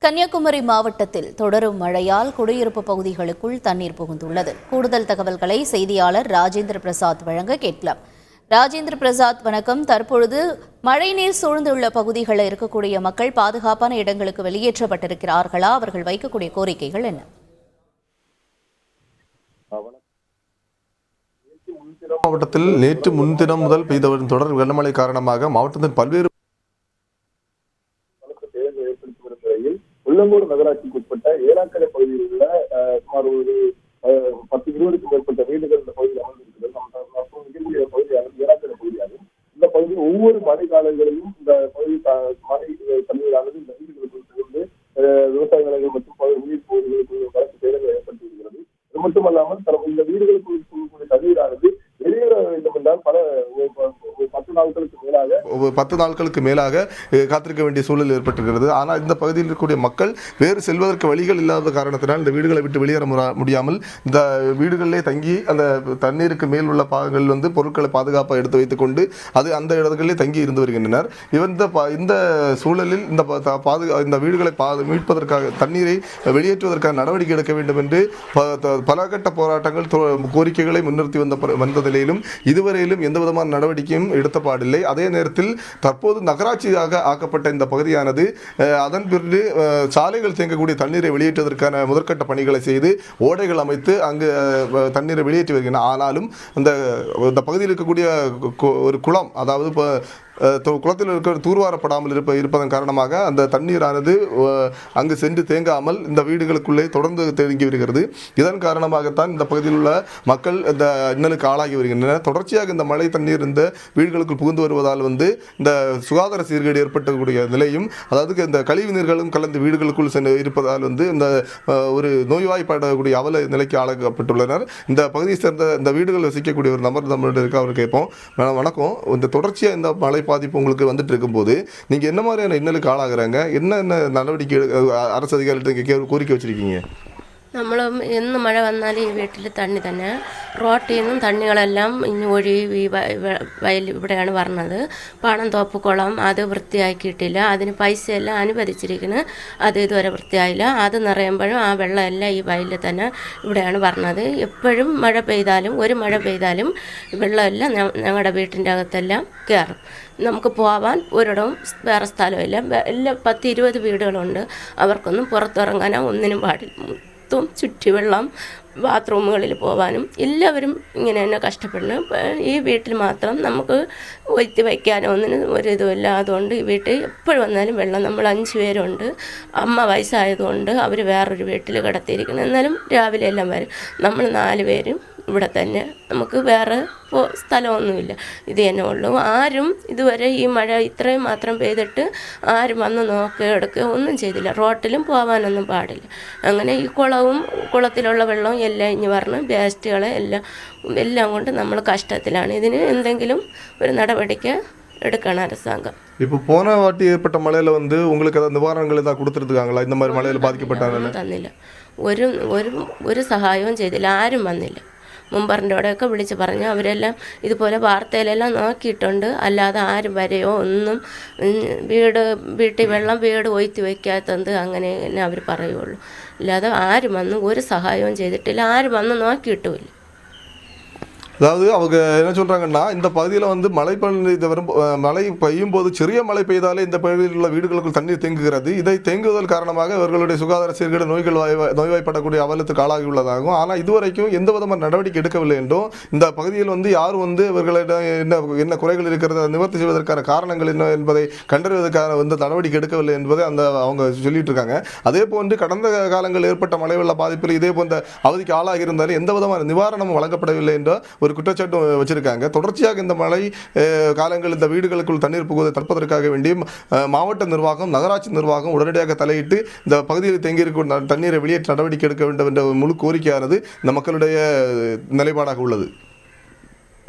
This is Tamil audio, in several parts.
கன்னியாகுமரி மாவட்டத்தில் தொடரும் மழையால் குடியிருப்பு பகுதிகளுக்குள் தண்ணீர் புகுந்துள்ளது. கூடுதல் தகவல்களை செய்தியாளர் ராஜேந்திர பிரசாத் வழங்க கேட்கலாம். ராஜேந்திர பிரசாத், வணக்கம். தற்பொழுது மழைநீர் சூழ்ந்துள்ள பகுதிகளில் இருக்கக்கூடிய மக்கள் பாதுகாப்பான இடங்களுக்கு வெளியேற்றப்பட்டிருக்கிறார்களா? அவர்கள் வைக்கக்கூடிய கோரிக்கைகள் என்ன? மாவட்டத்தில் நேற்று முன்தினம் முதல் பெய்த வரும் தொடர் கனமழை காரணமாக மாவட்டத்தின் பல்வேறு உள்ளங்கூர் நகராட்சிக்கு உட்பட்ட ஏலாக்கரை பகுதியில் உள்ள சுமார் ஒரு 10-20க்கும் மேற்பட்ட வீடுகள் இந்த பகுதியில் அமர்ந்திருக்கிறது. மிகக்கூடிய பகுதியாகும் ஏலாக்கரை பகுதியாகும். இந்த பகுதி ஒவ்வொரு மழை காலங்களிலும் இந்த பகுதி மழை தண்ணீரானது இந்த வீடுகளுக்குள் புகுந்து விவசாய நிலங்கள் மற்றும் உயிர் பகுதிகளுக்கு வளர்ச்சி சேதங்கள் ஏற்பட்டு வருகிறது. இது மட்டுமல்லாமல் இந்த வீடுகளுக்குள் புகக்கூடிய தண்ணீரானது வெளியேற வேண்டும் என்றால் 10 நாட்களுக்கு மேலாக காத்திருக்க வேண்டிய சூழல் ஏற்பட்டிருக்கிறது. ஆனால் இந்த பகுதியில் இருக்கக்கூடிய மக்கள் வேறு செல்வதற்கு வழிகள் இல்லாத காரணத்தினால் இந்த வீடுகளை விட்டு வெளியேற முடியாமல் இந்த வீடுகளிலே தங்கி அந்த தண்ணீருக்கு மேல் உள்ள பாகங்கள் பொருட்களை பாதுகாப்பாக எடுத்து வைத்துக் கொண்டு அந்த இடங்களிலே தங்கி இருந்து வருகின்றனர். இந்த சூழலில் இந்த வீடுகளை மீட்பதற்காக தண்ணீரை வெளியேற்றுவதற்காக நடவடிக்கை எடுக்க வேண்டும் என்று பல கட்ட போராட்டங்கள் கோரிக்கைகளை முன்னிறுத்தி வந்த நிலையிலும் இதுவரையிலும் எந்த விதமான நடவடிக்கையும் எடுத்த பாடில்லை. அதே நேரத்தில் தற்போது நகராட்சியாக ஆக்கப்பட்ட இந்த பகுதியானது அதன் பிறகு சாலைகள் தேங்கக்கூடிய தண்ணீரை வெளியேற்றுவதற்கான முதற்கட்ட பணிகளை செய்து ஓடைகள் அமைத்து அங்கு தண்ணீரை வெளியேற்றி வருகின்றன. ஆனாலும் இந்த பகுதியில் இருக்கக்கூடிய ஒரு குளம், அதாவது குளத்தில் இருக்க தூர்வாரப்படாமல் இருப்பதன் காரணமாக அந்த தண்ணீரானது அங்கு சென்று தேங்காமல் இந்த வீடுகளுக்குள்ளே தொடர்ந்து தேங்கி வருகிறது. இதன் காரணமாகத்தான் இந்த பகுதியில் உள்ள மக்கள் இந்த இன்னலுக்கு ஆளாகி வருகின்றனர். தொடர்ச்சியாக இந்த மழை தண்ணீர் இந்த வீடுகளுக்குள் புகுந்து வருவதால் இந்த சுகாதார சீர்கேடு ஏற்பட்டக்கூடிய நிலையும், அதாவது இந்த கழிவு நீர்களும் கலந்து வீடுகளுக்குள் இருப்பதால் இந்த ஒரு நோய்வாய்ப்படக்கூடிய அவல நிலைக்கு ஆளாக்கப்பட்டுள்ளனர். இந்த பகுதியை சேர்ந்த இந்த வீடுகள் வசிக்கக்கூடிய ஒரு நபர் நம்மளுடைய இருக்க அவர் கேட்போம். வணக்கம். இந்த தொடர்ச்சியாக இந்த மழை பாதிப்பு உங்களுக்கு வந்துட்டு இருக்கும்போது நீங்க என்ன மாதிரியான இன்னலுக்கு ஆளாகிறாங்க? என்ன நடவடிக்கை அரசு அதிகாரிகிட்ட கோரிக்கை வச்சிருக்கீங்க? നമ്മളും എന്ന് മഴ വന്നാലും ഈ വീട്ടിൽ തണ്ണി തന്നെ റോട്ടിൽ നിന്നും തണ്ണികളെല്ലാം ഇനി ഒഴുകി വയൽ ഇവിടെയാണ് പറഞ്ഞത്. പാണന്തോപ്പ് കുളം അത് വൃത്തിയാക്കിയിട്ടില്ല. അതിന് പൈസയെല്ലാം അനുവദിച്ചിരിക്കുന്നത്. അത് ഇതുവരെ വൃത്തിയായില്ല. അത് നിറയുമ്പോഴും ആ വെള്ളമെല്ലാം ഈ വയലിൽ തന്നെ ഇവിടെയാണ് പറഞ്ഞത്. എപ്പോഴും മഴ പെയ്താലും ഒരു മഴ പെയ്താലും വെള്ളമെല്ലാം ഞങ്ങളുടെ വീട്ടിൻ്റെ അകത്തെല്ലാം കയറും. നമുക്ക് പോവാൻ ഒരിടവും വേറെ സ്ഥലമില്ല. എല്ലാം 10-20 വീടുകളുണ്ട്. അവർക്കൊന്നും പുറത്തിറങ്ങാനോ ഒന്നിനും പാടില്ല. ചുറ്റുവെള്ളം, ബാത്റൂമുകളിൽ പോകാനും എല്ലാവരും ഇങ്ങനെ തന്നെ കഷ്ടപ്പെടുന്നു. ഈ വീട്ടിൽ മാത്രം നമുക്ക് ഒഴുത്തി വയ്ക്കാനോ ഒന്നിനും ഒരിതുമില്ല. അതുകൊണ്ട് ഈ വീട്ടിൽ എപ്പോഴും വന്നാലും വെള്ളം. നമ്മൾ 5 പേരുണ്ട്. അമ്മ വയസ്സായതുകൊണ്ട് അവർ വേറൊരു വീട്ടിൽ കിടത്തിയിരിക്കണം. എന്നാലും രാവിലെ എല്ലാം വരും. നമ്മൾ 4 പേരും ഇവിടെ തന്നെ. നമുക്ക് വേറെ സ്ഥലമൊന്നുമില്ല. ഇത് തന്നെ ഉള്ളൂ. ആരും ഇതുവരെ ഈ മഴ ഇത്രയും മാത്രം പെയ്തിട്ട് ആരും വന്ന് നോക്കുകയോ ഒന്നും ചെയ്തില്ല. റോട്ടിലും പോകാനൊന്നും പാടില്ല. അങ്ങനെ ഈ കുളത്തിലുള്ള വെള്ളവും എല്ലാം ഇഞ്ഞ് പറഞ്ഞ് വേസ്റ്റുകളെ എല്ലാം കൊണ്ട് നമ്മൾ കഷ്ടത്തിലാണ്. ഇതിന് എന്തെങ്കിലും ഒരു നടപടിക്ക് எடுக்கணும் அரசாங்கம். இப்போ போன வாட்டி ஏற்பட்ட மழையில் உங்களுக்கு ஏதாவது நிவாரணங்கள் ஏதாவது கொடுத்துருக்காங்களா? இந்த மாதிரி மழையில் பாதிக்கப்பட்டாங்க തന്നില്ല. ഒരു സഹായവും ചെയ്തില്ല. ആരും വന്നില്ല. മുമ്പറിൻ്റെയോടെയൊക്കെ വിളിച്ച് പറഞ്ഞു. അവരെല്ലാം ഇതുപോലെ വാർത്തയിലെല്ലാം നോക്കിയിട്ടുണ്ട്. അല്ലാതെ ആരും വരെയോ ഒന്നും വീട്ടിൽ വീട് ഒഴുത്തി വയ്ക്കാത്തത് അങ്ങനെ തന്നെ അവർ പറയുള്ളൂ. അല്ലാതെ ആരും വന്ന് ഒരു சகாயവും ചെയ്തിട്ടില്ല. ആരും വന്ന് നോക്കിയിട്ടുമില്ല. அதாவது அவங்க என்ன சொல்கிறாங்கன்னா, இந்த பகுதியில் மழை பெய்யும் போது சிறிய மழை பெய்தாலே இந்த பகுதியில் உள்ள வீடுகளுக்குள் தண்ணீர் தேங்குகிறது. இதை தேங்குவதன் காரணமாக அவர்களுடைய சுகாதார சீர்கேடு நோய்வாய்ப்படக்கூடிய அவலத்துக்கு ஆளாகியுள்ளதாகும். ஆனால் இதுவரைக்கும் எந்த விதமான நடவடிக்கை எடுக்கவில்லை என்றும், இந்த பகுதியில் யாரும் இவர்களிடம் என்ன குறைகள் இருக்கிறத நிவர்த்தி செய்வதற்கான காரணங்கள் என்ன என்பதை கண்டறிவதற்கான நடவடிக்கை எடுக்கவில்லை என்பதை அவங்க சொல்லிட்டு இருக்காங்க. அதே போன்று கடந்த காலங்களில் ஏற்பட்ட மழை வெள்ள பாதிப்பில் இதே போன்ற அவதிக்கு ஆளாகி இருந்தாலும் எந்த விதமான நிவாரணமும் வழங்கப்படவில்லை என்ற ஒரு குற்றச்சாட்டு வச்சிருக்காங்க. தொடர்ச்சியாக இந்த மழை காலங்கள் இந்த வீடுகளுக்குள் தண்ணீர் புகுவதை தடுப்பதற்காக வேண்டி மாவட்ட நிர்வாகம், நகராட்சி நிர்வாகம் உடனடியாக தலையிட்டு இந்த பகுதியில் தேங்கியிருக்கும் தண்ணீரை வெளியேற்ற நடவடிக்கை எடுக்க வேண்டும் என்ற முழு கோரிக்கையானது இந்த மக்களுடைய நிலைப்பாடாக உள்ளது.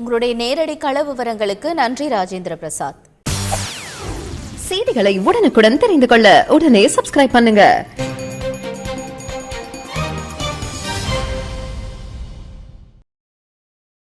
உங்களுடைய நேரடி கள விவரங்களுக்கு நன்றி ராஜேந்திர பிரசாத். செய்திகளை உடனுக்குடன் தெரிந்து கொள்ள உடனே சப்ஸ்கிரைப் பண்ணுங்க.